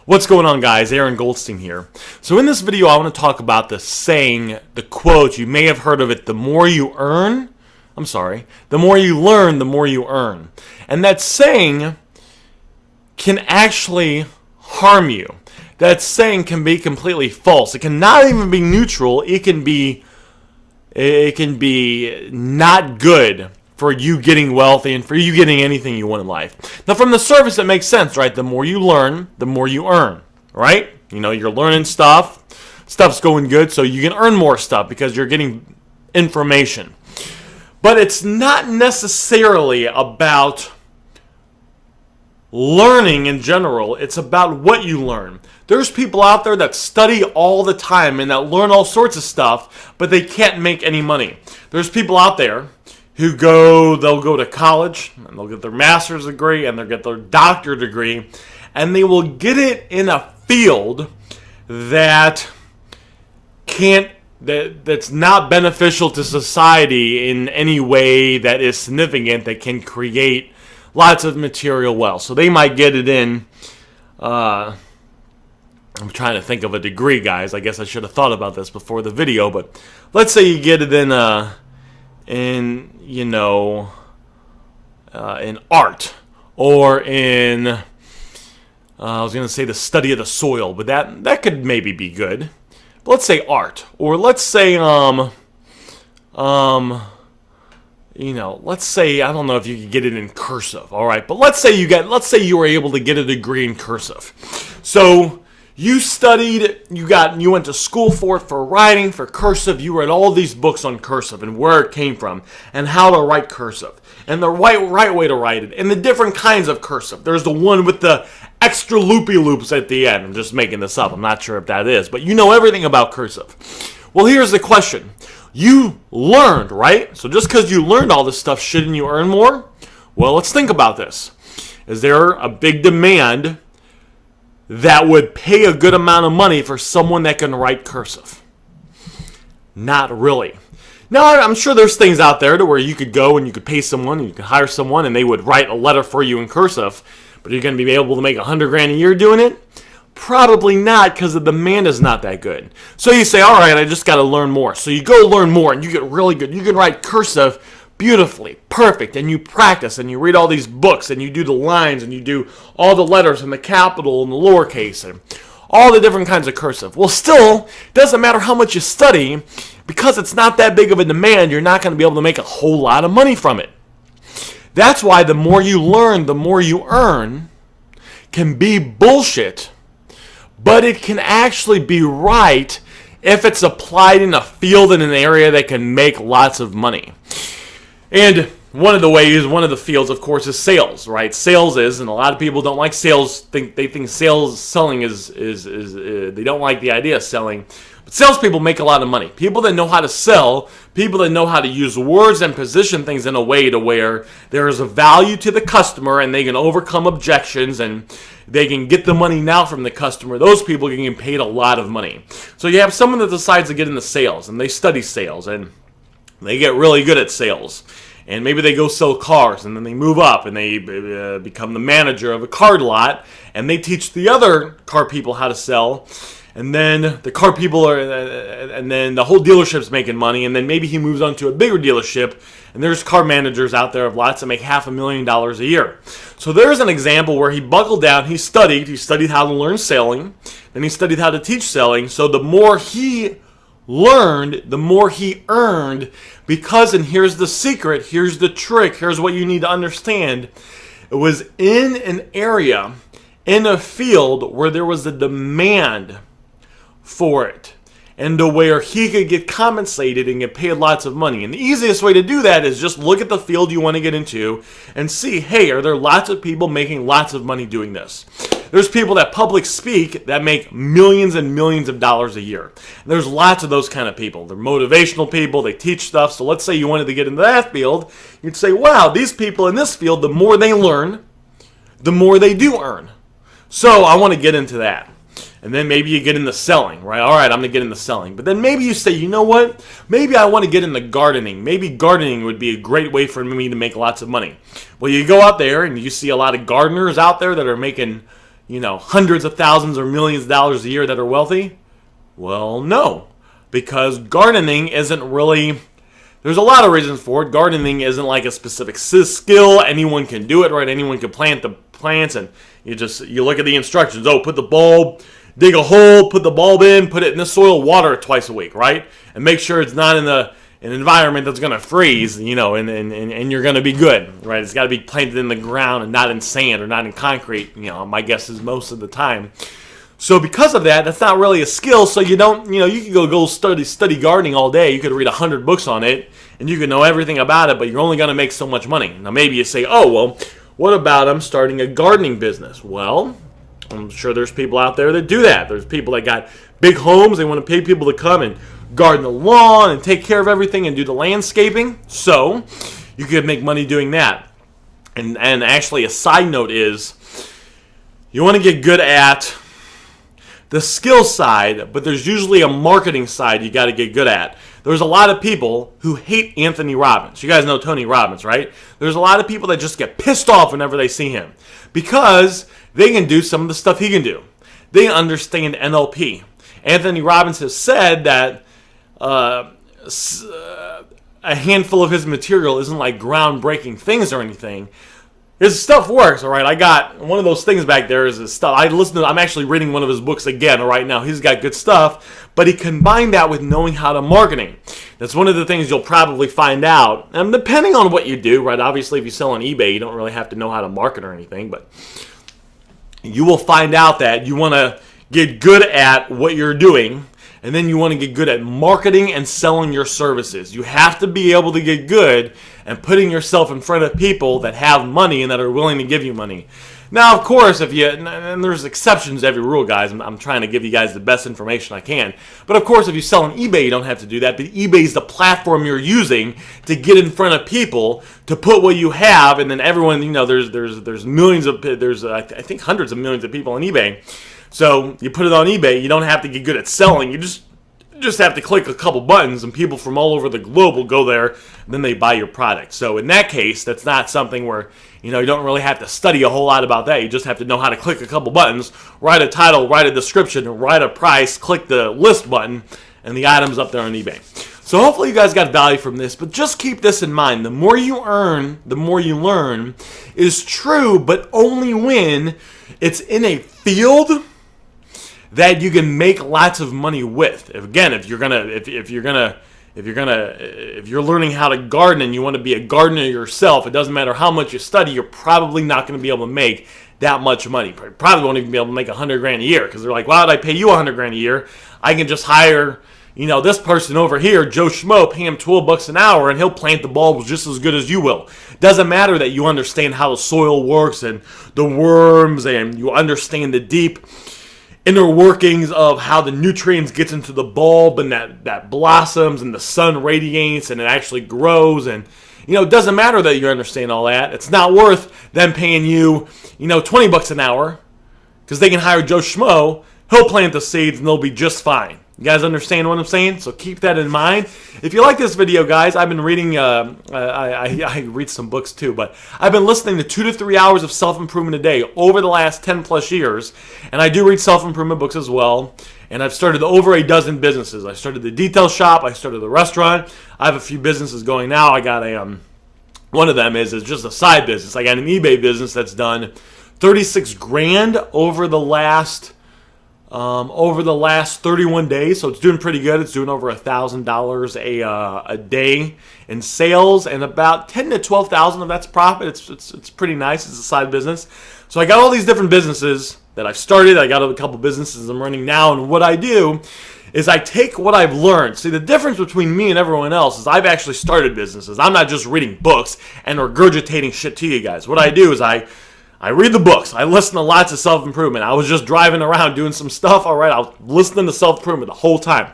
What's going on, guys? Aaron Goldstein here. So in this video, I want to talk about the saying, the quote. You may have heard of it, the more you learn, the more you earn. And that saying can actually harm you. That saying can be completely false. It can not even be neutral. It can be not good for you getting wealthy and for you getting anything you want in life. Now, from the surface, it makes sense, right? The more you learn, the more you earn, right? You know, you're learning stuff's going good, so you can earn more stuff because you're getting information. But it's not necessarily about learning in general. It's about what you learn. There's people out there that study all the time and that learn all sorts of stuff, but they can't make any money. There's people out there who they'll go to college and they'll get their master's degree and they'll get their doctorate degree, and they will get it in a field that's not beneficial to society in any way that is significant, that can create lots of material wealth. So they might get it in, I'm trying to think of a degree, guys. I guess I should have thought about this before the video, but let's say you get it in art, or in, I was going to say the study of the soil, but that could maybe be good. But let's say art, or let's say, let's say, I don't know if you could get it in cursive, all right? But let's say you were able to get a degree in cursive. So you studied, you went to school for writing, for cursive. You read all these books on cursive and where it came from and how to write cursive and the right way to write it and the different kinds of cursive. There's the one with the extra loopy loops at the end. I'm just making this up. I'm not sure if that is, but you know everything about cursive. Well, here's the question. You learned, right? So just because you learned all this stuff, shouldn't you earn more? Well, let's think about this. Is there a big demand that would pay a good amount of money for someone that can write cursive? Not really. Now, I'm sure there's things out there to where you could go and you could pay someone, and you could hire someone, and they would write a letter for you in cursive, but you're going to be able to make $100,000 a year doing it? Probably not, because the demand is not that good. So you say, all right, I just got to learn more. So you go learn more, and you get really good. You can write cursive beautifully, perfect, and you practice, and you read all these books, and you do the lines, and you do all the letters and the capital and the lowercase, and all the different kinds of cursive. Well, still, it doesn't matter how much you study, because it's not that big of a demand, you're not going to be able to make a whole lot of money from it. That's why the more you learn, the more you earn can be bullshit, but it can actually be right if it's applied in a field, in an area that can make lots of money. And one of the fields, of course, is sales, right? Sales is, and a lot of people don't like sales. They think selling is they don't like the idea of selling. But salespeople make a lot of money. People that know how to sell, people that know how to use words and position things in a way to where there is a value to the customer and they can overcome objections and they can get the money now from the customer. Those people can get paid a lot of money. So you have someone that decides to get into sales, and they study sales, and they get really good at sales. And maybe they go sell cars, and then they move up, and they become the manager of a car lot, and they teach the other car people how to sell. And then the car people and then the whole dealership's making money, and then maybe he moves on to a bigger dealership, and there's car managers out there of lots that make $500,000 a year. So there's an example where he buckled down, he studied how to learn selling, then he studied how to teach selling. So the more he learned, the more he earned, because, and here's the secret, here's the trick, here's what you need to understand, it was in an area, in a field where there was a demand for it, and to where he could get compensated and get paid lots of money. And the easiest way to do that is just look at the field you want to get into and see, hey, are there lots of people making lots of money doing this? There's people that public speak that make millions and millions of dollars a year. And there's lots of those kind of people. They're motivational people. They teach stuff. So let's say you wanted to get into that field. You'd say, wow, these people in this field, the more they learn, the more they do earn. So I want to get into that. And then maybe you get into selling, right? All right, I'm going to get into selling. But then maybe you say, you know what? Maybe I want to get into gardening. Maybe gardening would be a great way for me to make lots of money. Well, you go out there and you see a lot of gardeners out there that are making, hundreds of thousands or millions of dollars a year that are wealthy? Well, no, because gardening isn't really. There's a lot of reasons for it. Gardening isn't like a specific skill. Anyone can do it, right? Anyone can plant the plants, and you look at the instructions. Oh, put the bulb, dig a hole, put the bulb in, put it in the soil, water it twice a week, right? And make sure it's not in an environment that's going to freeze, and you're going to be good, right? It's got to be planted in the ground and not in sand or not in concrete, my guess is most of the time. So because of that, that's not really a skill, so you don't, you can go study gardening all day. You could read 100 books on it, and you can know everything about it, but you're only going to make so much money. Now maybe you say, oh, well, what about I'm starting a gardening business? Well, I'm sure there's people out there that do that. There's people that got big homes. They want to pay people to come and garden the lawn and take care of everything and do the landscaping. So you could make money doing that. And actually a side note is you want to get good at the skill side, but there's usually a marketing side you got to get good at. There's a lot of people who hate Anthony Robbins. You guys know Tony Robbins, right? There's a lot of people that just get pissed off whenever they see him because they can do some of the stuff he can do. They understand NLP. Anthony Robbins has said that a handful of his material isn't like groundbreaking things or anything. His stuff works, all right. I got one of those things back there is his stuff. I'm actually reading one of his books again right now. He's got good stuff, but he combined that with knowing how to marketing. That's one of the things you'll probably find out. And depending on what you do, right? Obviously, if you sell on eBay, you don't really have to know how to market or anything, but you will find out that you want to get good at what you're doing, and then you want to get good at marketing and selling your services. You have to be able to get good and putting yourself in front of people that have money and that are willing to give you money. Now, of course, and there's exceptions to every rule, guys. I'm trying to give you guys the best information I can. But of course, if you sell on eBay, you don't have to do that. But eBay is the platform you're using to get in front of people, to put what you have, and then everyone, there's millions of, I think hundreds of millions of people on eBay. So you put it on eBay. You don't have to get good at selling. You just have to click a couple buttons, and people from all over the globe will go there, and then they buy your product. So in that case, that's not something where you don't really have to study a whole lot about that. You just have to know how to click a couple buttons, write a title, write a description, write a price, click the list button, and the item's up there on eBay. So hopefully you guys got value from this, but just keep this in mind. The more you earn, the more you learn is true, but only when it's in a field that you can make lots of money with. If you're learning how to garden and you want to be a gardener yourself, it doesn't matter how much you study, you're probably not going to be able to make that much money. Probably won't even be able to make $100,000 a year, because they're like, why would I pay you $100,000 a year? I can just hire, this person over here, Joe Schmo, pay him $12 an hour, and he'll plant the bulbs just as good as you will. Doesn't matter that you understand how the soil works and the worms, and you understand the deep inner workings of how the nutrients gets into the bulb, and that blossoms and the sun radiates and it actually grows. And it doesn't matter that you understand all that. It's not worth them paying you $20 an hour, because they can hire Joe Schmo. He'll plant the seeds and they'll be just fine. You guys understand what I'm saying? So keep that in mind. If you like this video, guys, I've been reading, I read some books too, but I've been listening to 2 to 3 hours of self-improvement a day over the last 10 plus years, and I do read self-improvement books as well, and I've started over a dozen businesses. I started the detail shop, I started the restaurant, I have a few businesses going now. I got one of them is just a side business. I got an eBay business that's done $36,000 over the last 31 days, so it's doing pretty good. It's doing over $1,000 a day in sales, and about 10 to 12,000 of that's profit. It's pretty nice. It's a side business. So I got all these different businesses that I've started. I got a couple businesses I'm running now, and what I do is I take what I've learned. See, the difference between me and everyone else is I've actually started businesses. I'm not just reading books and regurgitating shit to you guys. What I do is I read the books. I listen to lots of self-improvement. I was just driving around doing some stuff. All right, I was listening to self-improvement the whole time.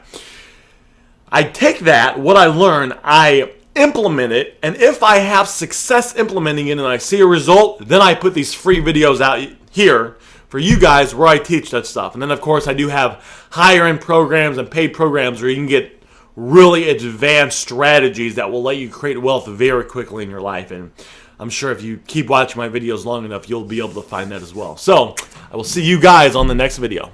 I take that, what I learn, I implement it, and if I have success implementing it and I see a result, then I put these free videos out here for you guys where I teach that stuff. And then, of course, I do have higher-end programs and paid programs where you can get really advanced strategies that will let you create wealth very quickly in your life. And I'm sure if you keep watching my videos long enough, you'll be able to find that as well. So I will see you guys on the next video.